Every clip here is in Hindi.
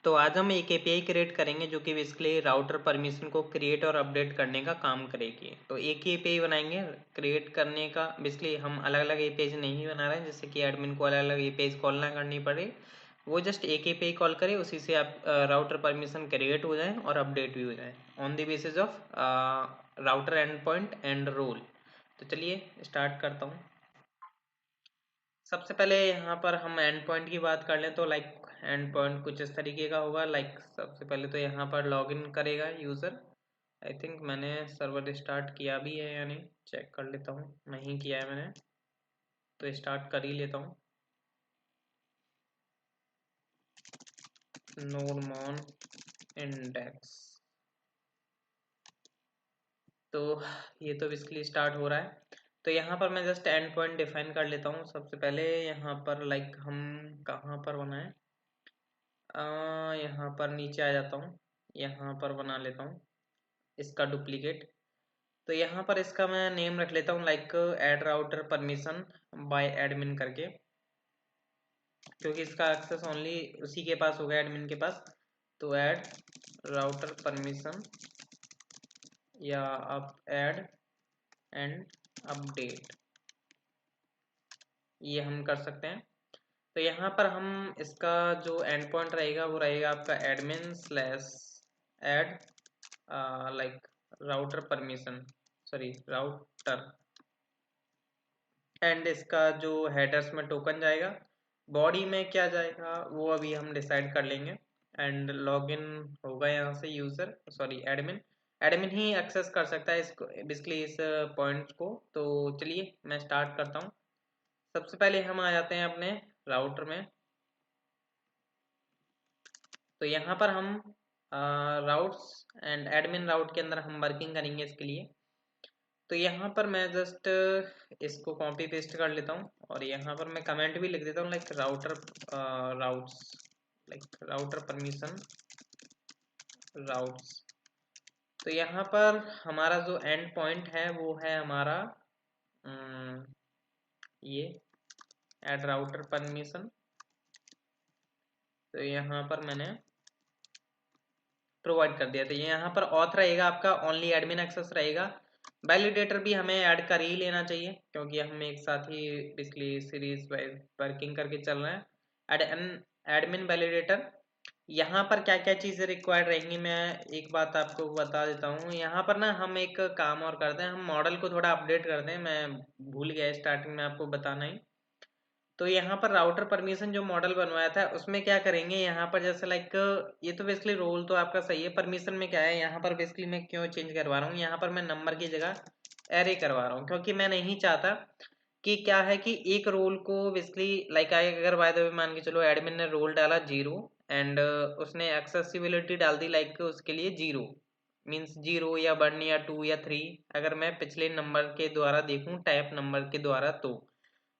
तो आज हम एक एपीआई क्रिएट करेंगे जो कि बेसिकली राउटर परमिशन को क्रिएट और अपडेट करने का काम करेगी। तो एक ही एपीआई बनाएंगे क्रिएट करने का। बेसिकली हम अलग अलग एपीआई नहीं बना रहे हैं, जैसे कि एडमिन को अलग अलग एपीआई कॉल ना करनी पड़े। वो जस्ट एक एपीआई कॉल करे, उसी से आप राउटर परमिशन क्रिएट हो जाए और अपडेट भी हो जाए on the basis of router endpoint and role. तो चलिए स्टार्ट करता हूँ। सबसे पहले यहाँ पर हम एंड पॉइंट की बात कर लें तो लाइक एंड पॉइंट कुछ इस तरीके का होगा। लाइक सबसे पहले तो यहाँ पर लॉगिन करेगा यूज़र। आई थिंक मैंने सर्वर स्टार्ट किया भी है या नहीं, चेक कर लेता हूँ। नहीं किया है मैंने, तो स्टार्ट कर ही लेता हूँ। नोडमॉन इंडेक्स, तो ये तो बेसिकली स्टार्ट हो रहा है। तो यहाँ पर मैं जस्ट एंड पॉइंट डिफाइन कर लेता हूँ। सबसे पहले यहाँ पर लाइक हम कहाँ पर बनाएं, यहाँ पर नीचे आ जाता हूँ, यहाँ पर बना लेता हूँ इसका डुप्लीकेट। तो यहाँ पर इसका मैं नेम रख लेता हूँ like add router permission by admin करके, क्योंकि इसका एक्सेस ओनली उसी के पास होगा, एडमिन के पास। तो ऐड राउटर परमिशन या आप ऐड एंड अपडेट, ये हम कर सकते हैं। तो यहाँ पर हम इसका जो एंड पॉइंट रहेगा वो रहेगा आपका admin slash add like router permission, sorry router, and इसका जो हेडर्स में टोकन जाएगा, बॉडी में क्या जाएगा वो अभी हम डिसाइड कर लेंगे। एंड लॉगिन होगा यहाँ से यूज़र, सॉरी एडमिन। एडमिन ही एक्सेस कर सकता है इसको, बेसिकली इस पॉइंट को। तो चलिए मैं स्टार्ट करता हूँ। सबसे पहले हम आ जाते हैं अपने राउटर में। तो यहाँ पर हम राउट्स एंड एडमिन राउट के अंदर हम वर्किंग करेंगे इसके लिए। तो यहाँ पर मैं जस्ट इसको कॉपी पेस्ट कर लेता हूँ और यहाँ पर मैं कमेंट भी लिख देता हूँ like router routes, like router permission routes. तो यहाँ पर हमारा जो एंड पॉइंट है वो है हमारा ये ऐड राउटर परमिशन। तो यहाँ पर मैंने प्रोवाइड कर दिया। तो यहाँ पर ऑथ रहेगा आपका, ओनली एडमिन एक्सेस रहेगा। वैलिडेटर भी हमें ऐड कर ही लेना चाहिए, क्योंकि हम एक साथ ही पिछली सीरीज वाइज वर्किंग करके चल रहे हैं। एडमिन वैलिडेटर, यहाँ पर क्या क्या चीज़ें रिक्वायर्ड रहेंगी मैं एक बात आपको बता देता हूँ। यहाँ पर ना हम एक काम और करते हैं, हम मॉडल को थोड़ा अपडेट करते हैं। मैं भूल गया स्टार्टिंग में आपको बताना ही। तो यहाँ पर राउटर परमिशन जो मॉडल बनवाया था उसमें क्या करेंगे, यहाँ पर जैसे लाइक ये तो बेसिकली रोल तो आपका सही है, परमिशन में क्या है यहाँ पर बेसिकली मैं क्यों चेंज करवा रहा हूँ, यहाँ पर मैं नंबर की जगह एरे करवा रहा हूँ, क्योंकि मैं नहीं चाहता कि क्या है कि एक रोल को बेसिकली लाइक अगर बाय द वे मान के चलो एडमिन ने रोल डाला 0 एंड उसने एक्सेसिबिलिटी डाल दी लाइक उसके लिए 0, मीन्स 0 या 1 या 2 या 3, अगर मैं पिछले नंबर के द्वारा देखूं टाइप नंबर के द्वारा, तो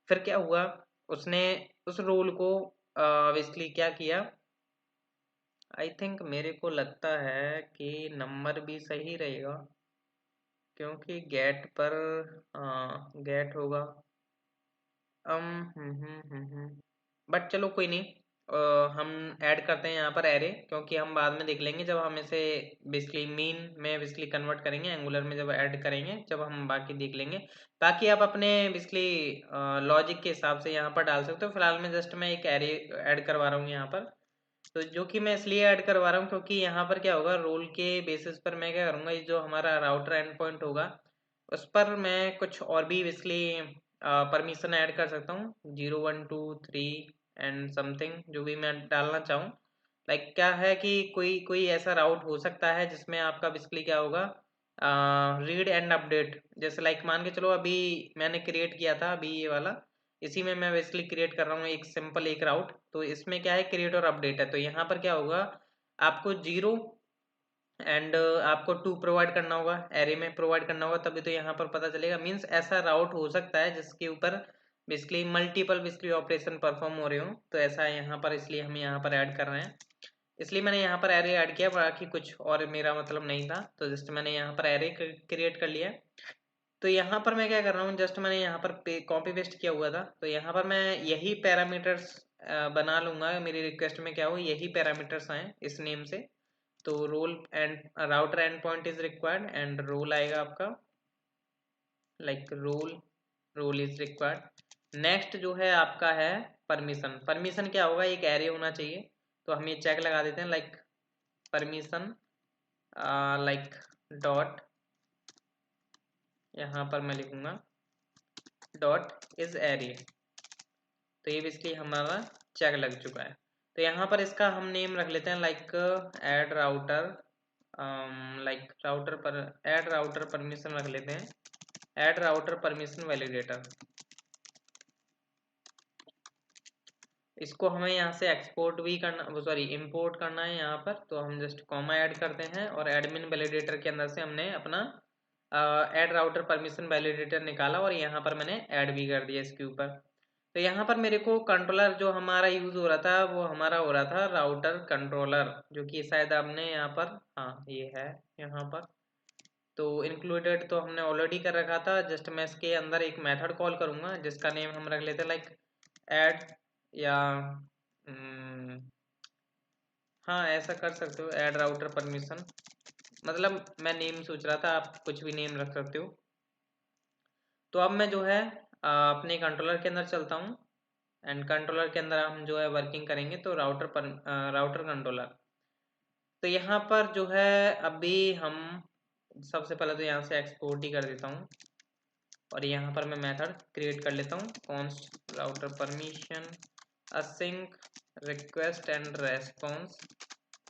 फिर क्या हुआ, उसने उस रोल को बेसिकली क्या किया। आई थिंक मेरे को लगता है कि नंबर भी सही रहेगा, क्योंकि गेट पर गेट होगा। बट चलो कोई नहीं, हम ऐड करते हैं यहाँ पर एरे, क्योंकि हम बाद में देख लेंगे जब हम इसे बेसिकली मीन में बेसिकली कन्वर्ट करेंगे, एंगुलर में जब ऐड करेंगे जब हम बाकी देख लेंगे। बाकी आप अपने बेसिकली लॉजिक के हिसाब से यहाँ पर डाल सकते हो। फिलहाल मैं जस्ट मैं एक एरे ऐड करवा रहा हूँ यहाँ पर। तो जो कि मैं इसलिए ऐड करवा रहा हूँ क्योंकि यहाँ पर क्या होगा, रोल के बेसिस पर मैं क्या करूँगा, ये जो हमारा राउटर एंड पॉइंट होगा उस पर मैं कुछ और भी बेसिकली परमिशन ऐड कर सकता हूँ, 0 1 2 3 एंड समथिंग जो भी मैं डालना चाहूँ। लाइक क्या है कि कोई कोई ऐसा राउट हो सकता है जिसमें आपका बेसिकली क्या होगा, रीड एंड अपडेट। जैसे लाइक मान के चलो अभी मैंने क्रिएट किया था अभी ये वाला, इसी में मैं बेसिकली क्रिएट कर रहा हूँ एक सिंपल एक राउट। तो इसमें क्या है, क्रिएट और अपडेट है। तो यहाँ पर क्या होगा, आपको 0 एंड आपको 2 प्रोवाइड करना होगा, एरे में प्रोवाइड करना होगा, तभी तो यहाँ पर पता चलेगा। मीन्स ऐसा राउट हो सकता है जिसके ऊपर basically multiple basically operation perform हो रहे हो। तो ऐसा यहाँ पर इसलिए हम यहाँ पर ऐड कर रहे हैं, इसलिए मैंने यहाँ पर एरे ऐड किया, बाकी कुछ और मेरा मतलब नहीं था। तो जस्ट मैंने यहाँ पर एरे क्रिएट कर लिया। तो यहाँ पर मैं क्या कर रहा हूँ, जस्ट मैंने यहाँ पर कॉपी पेस्ट किया हुआ था, तो यहाँ पर मैं यही पैरामीटर्स बना लूँगा मेरी रिक्वेस्ट में क्या हो यही पैरामीटर्स आए इस नेम से। तो role and router endpoint is required and role आएगा आपका like role is required. Next जो है आपका है परमिशन। परमिशन क्या होगा, एक एरे होना चाहिए। तो हम ये चेक लगा देते हैं लाइक परमिशन लाइक डॉट, यहाँ पर मैं लिखूंगा डॉट इज एरे। तो ये बेसिकली हमारा चेक लग चुका है। तो यहाँ पर इसका हम नेम रख लेते हैं like add router, like router पर एड राउटर परमिशन रख लेते हैं, एड राउटर परमिशन वैलिडेटर। इसको हमें यहाँ से एक्सपोर्ट भी करना, सॉरी इंपोर्ट करना है यहाँ पर। तो हम जस्ट कॉमा ऐड करते हैं और एडमिन वैलिडेटर के अंदर से हमने अपना ऐड राउटर परमिशन वैलिडेटर निकाला और यहाँ पर मैंने ऐड भी कर दिया इसके ऊपर। तो यहाँ पर मेरे को कंट्रोलर जो हमारा यूज हो रहा था वो हमारा हो रहा था राउटर कंट्रोलर, जो कि शायद आपने यहाँ पर, हाँ ये है यहाँ पर। तो इंक्लूडेड तो हमने ऑलरेडी कर रखा था, जस्ट मैं इसके अंदर एक मेथड कॉल करूँगा जिसका नेम हम रख लेते हैं लाइक ऐड, या हाँ ऐसा कर सकते हो ऐड राउटर परमिशन। मतलब मैं नेम सोच रहा था, आप कुछ भी नेम रख सकते हो। तो अब मैं जो है अपने कंट्रोलर के अंदर चलता हूँ एंड कंट्रोलर के अंदर हम जो है वर्किंग करेंगे। तो राउटर कंट्रोलर, तो यहाँ पर जो है अभी हम सबसे पहले तो यहाँ से एक्सपोर्ट ही कर देता हूँ और यहाँ पर मैं मेथड क्रिएट कर लेता हूँ const router permission async request and response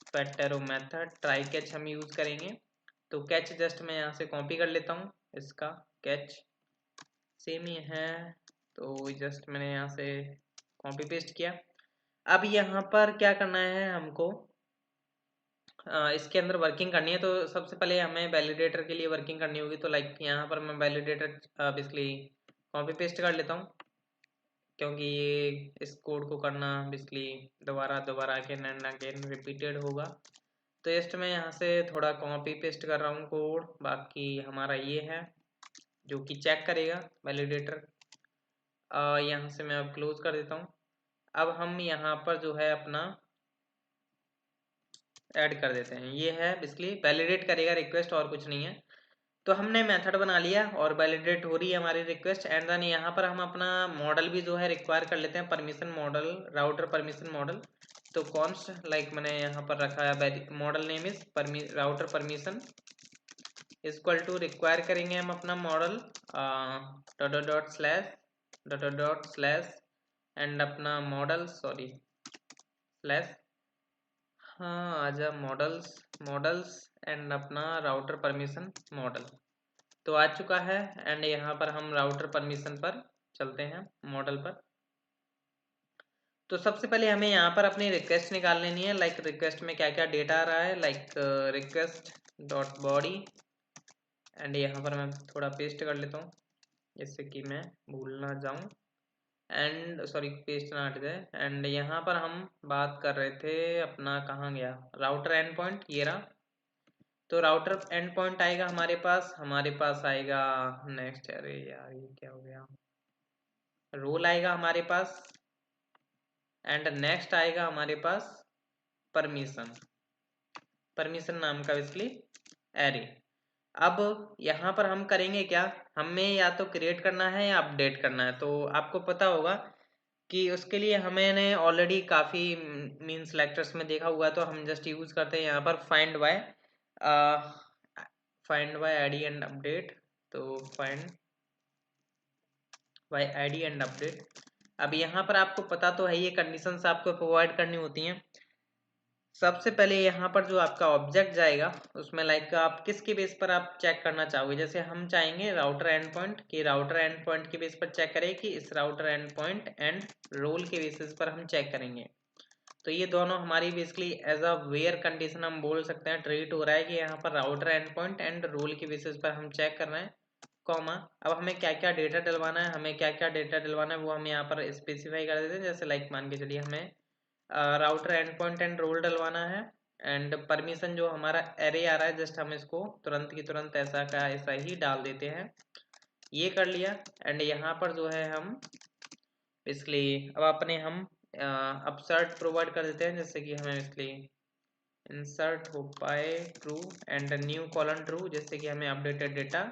fact arrow method try catch हम यूज करेंगे। तो कैच जस्ट मैं यहाँ से कॉपी कर लेता हूँ, इसका कैच सेम ही है तो जस्ट मैंने यहाँ से कॉपी पेस्ट किया। अब यहाँ पर क्या करना है हमको, इसके अंदर वर्किंग करनी है। तो सबसे पहले हमें वैलिडेटर के लिए वर्किंग करनी होगी। तो लाइक यहाँ पर मैं वैलिडेटर बेसिकली कॉपी पेस्ट कर लेता हूँ, क्योंकि ये इस कोड को करना बेसिकली दोबारा दोबारा अगेन एंड अगेन रिपीटेड होगा। तो जस्ट मैं यहाँ से थोड़ा कॉपी पेस्ट कर रहा हूँ कोड, बाकी हमारा ये है जो कि चेक करेगा वैलिडेटर। यहाँ से मैं अब क्लोज कर देता हूँ। अब हम यहाँ पर जो है अपना ऐड कर देते हैं, ये है बेसिकली वैलिडेट करेगा रिक्वेस्ट और कुछ नहीं है। तो हमने मेथड बना लिया और वैलिडेट हो रही है हमारी रिक्वेस्ट। एंड देन यहाँ पर हम अपना मॉडल भी जो है रिक्वायर कर लेते हैं, permission model, router permission model. तो कॉन्स्ट लाइक मैंने यहाँ पर रखा है model name is router permission equal to require करेंगे हम अपना मॉडल डॉट स्लैश एंड अपना मॉडल सॉरी स्लैश, हाँ आजा मॉडल्स एंड अपना राउटर परमिशन मॉडल। तो आ चुका है एंड यहाँ पर हम राउटर परमिशन पर चलते हैं मॉडल पर। तो सबसे पहले हमें यहाँ पर अपनी रिक्वेस्ट निकाल लेनी है। लाइक रिक्वेस्ट में क्या क्या डेटा आ रहा है, like request dot body and यहाँ पर मैं थोड़ा पेस्ट कर लेता हूँ जिससे कि मैं भूल ना जाऊँ एंड सॉरी पेस्ट ना हट जाए। एंड यहाँ पर हम बात कर रहे थे अपना, कहाँ गया राउटर एंड पॉइंट, ये रहा। तो राउटर एंड पॉइंट आएगा हमारे पास आएगा नेक्स्ट, अरे यार ये क्या हो गया, रोल आएगा हमारे पास एंड नेक्स्ट आएगा हमारे पास परमिशन नाम का बेसिकली एरे। अब यहाँ पर हम करेंगे क्या, हमें या तो क्रिएट करना है या अपडेट करना है। तो आपको पता होगा कि उसके लिए हमने ऑलरेडी काफ़ी मीन सेलेक्टर्स में देखा हुआ है। तो हम जस्ट यूज़ करते हैं यहाँ पर find by ID and update. तो find by ID and update. अब यहाँ पर आपको पता तो है ये कंडीशंस आपको प्रोवाइड करनी होती हैं। सबसे पहले यहाँ पर जो आपका ऑब्जेक्ट जाएगा उसमें लाइक आप किसके बेस पर आप चेक करना चाहोगे। जैसे हम चाहेंगे राउटर एंड पॉइंट की, राउटर एंड पॉइंट के बेस पर चेक करें कि इस router endpoint and role के बेसिस पर हम चेक करेंगे। तो ये दोनों हमारी basically as a where condition हम बोल सकते हैं, ट्रीट हो रहा है कि यहाँ पर router endpoint and role के बेसिस पर हम चेक कर रहे हैं कॉमा। अब हमें क्या क्या डेटा डलवाना है, वो हम यहाँ पर स्पेसिफाई कर देते हैं। जैसे लाइक मान के चलिए हमें router endpoint and role डलवाना है एंड परमिशन जो हमारा एरे आ रहा है जस्ट हम इसको तुरंत की तुरंत ऐसा का ऐसा ही डाल देते हैं। ये कर लिया एंड यहाँ पर जो है हम बेसिकली अब अपने हम अपसर्ट प्रोवाइड कर देते हैं, जैसे कि हमें इसलिए इंसर्ट हो पाए true and new colon true, जैसे कि हमें अपडेटेड डेटा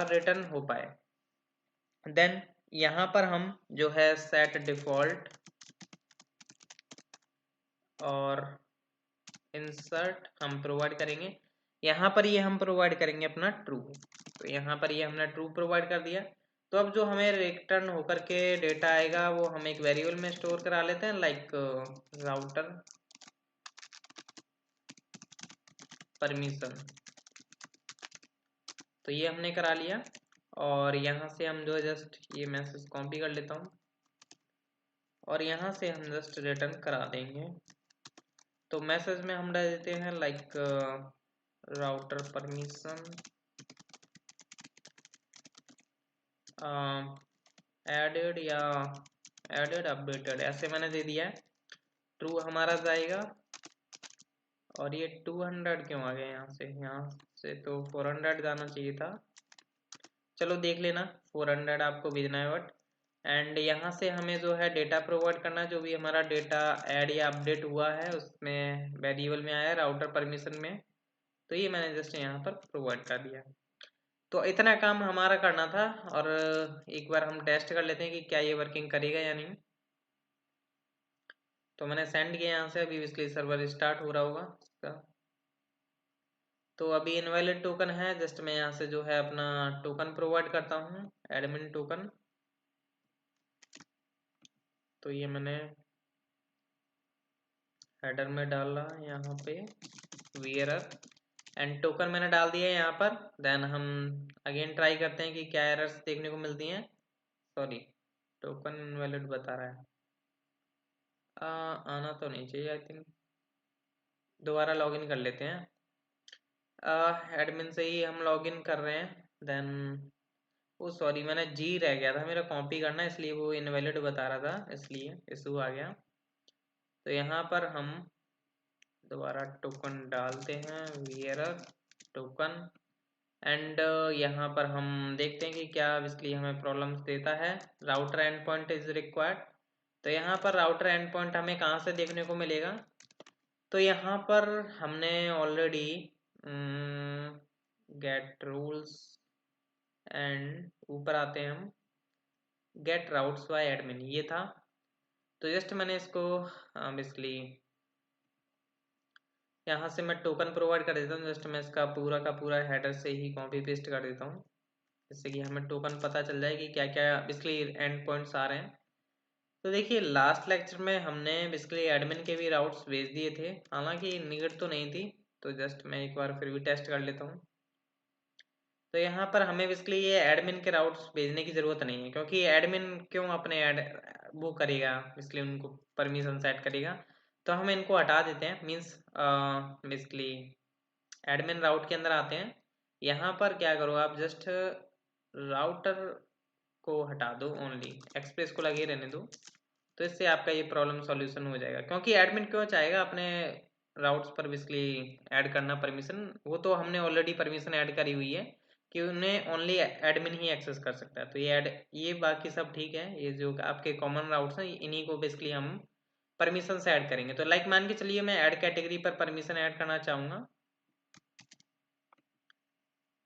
रिटर्न हो पाए। देन यहाँ पर हम जो है सेट डिफॉल्ट और इंसर्ट हम प्रोवाइड करेंगे। यहाँ पर ये हम प्रोवाइड करेंगे अपना ट्रू, तो यहाँ पर ये हमने ट्रू प्रोवाइड कर दिया। तो अब जो हमें रिटर्न होकर के डेटा आएगा वो हम एक वेरिएबल में स्टोर करा लेते हैं, लाइक राउटर परमिशन। तो ये हमने करा लिया और यहाँ से हम जो जस्ट ये मैसेज कॉपी कर लेता हूँ और यहाँ से हम जस्ट रिटर्न करा देंगे। तो मैसेज में हम डाल देते हैं लाइक राउटर परमिशन एडेड या एडेड अपडेटेड, ऐसे मैंने दे दिया है। ट्रू हमारा जाएगा और ये 200 क्यों आ गया यहाँ से तो 400 जाना चाहिए था। चलो देख लेना 400 आपको भेजना है बट। एंड यहाँ से हमें जो है डेटा प्रोवाइड करना है, जो भी हमारा डेटा ऐड या अपडेट हुआ है उसमें वेरिएबल में आया राउटर परमिशन में, तो ये मैंने जस्ट यहाँ पर प्रोवाइड कर दिया। तो इतना काम हमारा करना था और एक बार हम टेस्ट कर लेते हैं कि क्या ये वर्किंग करेगा या नहीं। तो मैंने सेंड किया यहाँ से, अभी इसलिए सर्वर स्टार्ट हो रहा होगा इसका। तो अभी इनवैलिड टोकन है, जस्ट मैं यहाँ से जो है अपना टोकन प्रोवाइड करता हूँ, एडमिन टोकन। तो ये मैंने हेडर में डाला यहाँ पे वीएरर एंड टोकन मैंने डाल दिया है यहाँ पर। देन हम अगेन ट्राई करते हैं कि क्या एरर्स देखने को मिलती हैं। सॉरी, टोकन इनवैलिड बता रहा है। आना तो नहीं चाहिए आई थिंक। दोबारा लॉगिन कर लेते हैं। एडमिन से ही हम लॉगिन कर रहे हैं। देन वो सॉरी मैंने जी रह गया था मेरा कॉपी करना, इसलिए वो इनवैलिड बता रहा था, इसलिए इशू आ गया। तो यहाँ पर हम दोबारा टोकन डालते हैं वीएरर टोकन एंड यहाँ पर हम देखते हैं कि क्या इसलिए हमें प्रॉब्लम्स देता है। Router endpoint is required. तो यहाँ पर राउटर एंड पॉइंट हमें कहाँ से देखने को मिलेगा, तो यहाँ पर हमने ऑलरेडी गेट रूल्स एंड ऊपर आते हैं हम गेट राउट्स बाय एडमिन, ये था। तो जस्ट मैंने इसको बेसिकली यहाँ से मैं टोकन प्रोवाइड कर देता हूँ। जस्ट मैं इसका पूरा का पूरा हेडर से ही कॉपी पेस्ट कर देता हूँ, जिससे कि हमें टोकन पता चल जाए कि क्या क्या बेसिकली एंड पॉइंट्स आ रहे हैं। तो देखिए लास्ट लेक्चर में हमने बेसिकली एडमिन के भी राउट्स भेज दिए थे, हालांकि नीड तो नहीं थी। तो जस्ट मैं एक बार फिर भी टेस्ट कर लेता हूँ। तो यहाँ पर हमें बेसिकली ये एडमिन के राउट्स भेजने की ज़रूरत नहीं है, क्योंकि एडमिन क्यों अपने ऐड वो करेगा, इसलिए उनको परमिशन सेट करेगा। तो हम इनको हटा देते हैं, मीन्स बेसिकली एडमिन राउट के अंदर आते हैं। यहाँ पर क्या करो आप जस्ट राउटर को हटा दो, ओनली एक्सप्रेस को लगे रहने दो। तो इससे आपका ये प्रॉब्लम सॉल्यूशन हो जाएगा, क्योंकि एडमिन क्यों चाहेगा अपने राउट्स पर बेसिकली ऐड करना परमिशन, वो तो हमने ऑलरेडी परमिशन ऐड करी हुई है कि उन्हें ओनली एडमिन ही एक्सेस कर सकता है। तो ये बाकी सब ठीक है, ये जो आपके कॉमन राउट्स हैं इन्हीं को बेसिकली हम परमिशन से ऐड करेंगे। तो लाइक मान के चलिए मैं ऐड कैटेगरी पर परमिशन ऐड करना चाहूँगा,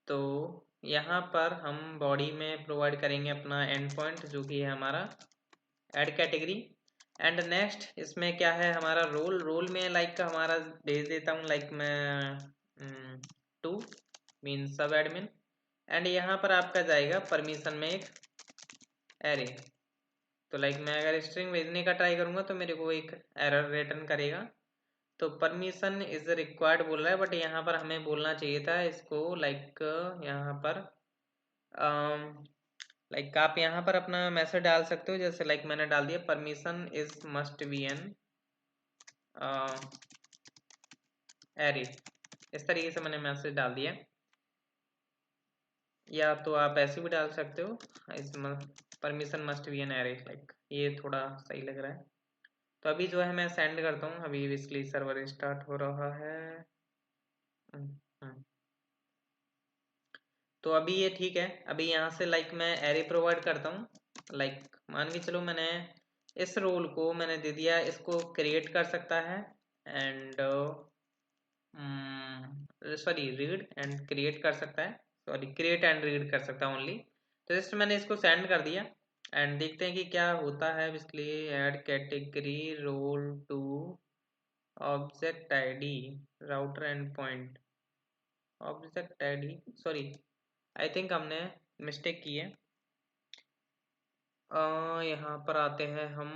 तो यहाँ पर हम बॉडी में प्रोवाइड करेंगे अपना एंड पॉइंट जो कि है हमारा ऐड कैटेगरी। एंड नेक्स्ट इसमें क्या है हमारा रोल में लाइक हमारा भेज देता हूँ, लाइक मैं टू मीन सब एडमिन। एंड यहाँ पर आपका जाएगा परमिशन में एक एरे। तो लाइक मैं अगर स्ट्रिंग भेजने का ट्राई करूँगा तो मेरे को एक एरर रिटर्न करेगा। तो परमिशन इज रिक्वायर्ड बोल रहा है, बट यहाँ पर हमें बोलना चाहिए था इसको लाइक यहाँ पर लाइक आप यहाँ पर अपना मैसेज डाल सकते हो, जैसे लाइक मैंने डाल दिया permission is must be an array, इस तरीके से मैंने मैसेज डाल दिया। या तो आप ऐसे भी डाल सकते हो इस permission must be an array, like ये थोड़ा सही लग रहा है। तो अभी जो है मैं सेंड करता हूँ, अभी बेसिकली सर्वर स्टार्ट हो रहा है। तो अभी ये ठीक है। अभी यहाँ से लाइक मैं एरे प्रोवाइड करता हूँ, लाइक मान के चलो मैंने इस रोल को मैंने दे दिया, इसको क्रिएट कर सकता है and sorry read and create कर सकता है, सॉरी क्रिएट एंड रीड कर सकता है ओनली। तो जस्ट मैंने इसको सेंड कर दिया एंड देखते हैं कि क्या होता है। Basically add category role to object ID router endpoint, object ID sorry I think हमने मिस्टेक की है। यहाँ पर आते हैं हम,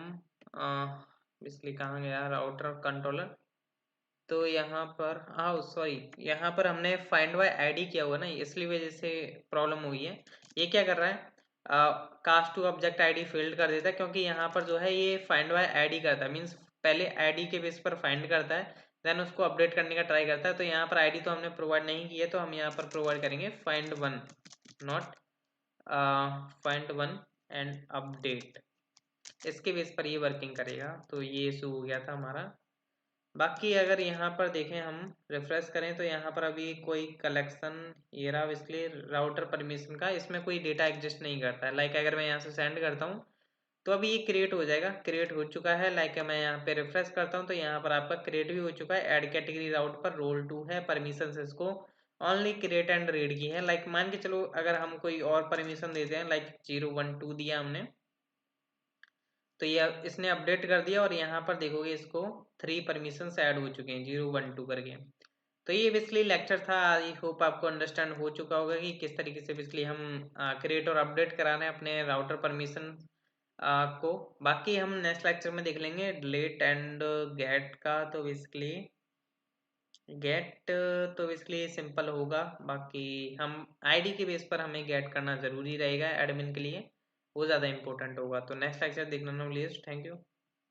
बेसिकली कहाँ गया राउटर कंट्रोलर, तो यहाँ पर हाँ सॉरी यहाँ पर हमने फाइंड बाय आईडी किया हुआ ना, इसलिए वजह से प्रॉब्लम हुई है। ये क्या कर रहा है, cast to object ID field कर देता है, क्योंकि यहाँ पर जो है ये फाइंड बाय आईडी करता है, मीन्स पहले आईडी के बेस पर फाइंड करता है, देन उसको अपडेट करने का ट्राई करता है। तो यहाँ पर आईडी तो हमने प्रोवाइड नहीं की है, तो हम यहाँ पर प्रोवाइड करेंगे find one, not find one and update, इसके बेस पर ये वर्किंग करेगा। तो ये इशू हो गया था हमारा। बाकी अगर यहाँ पर देखें हम रिफ्रेश करें तो यहाँ पर अभी कोई कलेक्शन ये रहा, इसलिए राउटर परमिशन का इसमें कोई डेटा एग्जिस्ट नहीं करता है। लाइक अगर मैं यहाँ से सेंड करता हूँ तो अभी ये क्रिएट हो जाएगा, क्रिएट हो चुका है। लाइक मैं यहाँ पे रिफ्रेश करता हूँ तो यहाँ पर आपका क्रिएट भी हो चुका है। ऐड कैटेगरी राउट पर रोल 2 है, परमिशन इसको ओनली क्रिएट एंड रीड की है। लाइक मान के चलो अगर हम कोई और परमिशन देते हैं, लाइक 012 दिया हमने, तो ये इसने अपडेट कर दिया और यहाँ पर देखोगे इसको 3 परमिशंस ऐड हो चुके हैं 012 करके। तो ये बेसिकली लेक्चर था, आई होप आपको अंडरस्टैंड हो चुका होगा कि किस तरीके से बेसिकली हम क्रिएट और अपडेट करा रहे हैं अपने राउटर परमिशन को। बाकी हम नेक्स्ट लेक्चर में देख लेंगे डिलीट एंड गेट का। तो बेसिकली गेट तो बेसिकली सिंपल होगा, बाकी हम आईडी के बेस पर हमें गेट करना ज़रूरी रहेगा एडमिन के लिए, वो ज़्यादा इंपॉर्टेंट होगा। तो नेक्स्ट लेक्चर देखना प्लीज़, थैंक यू।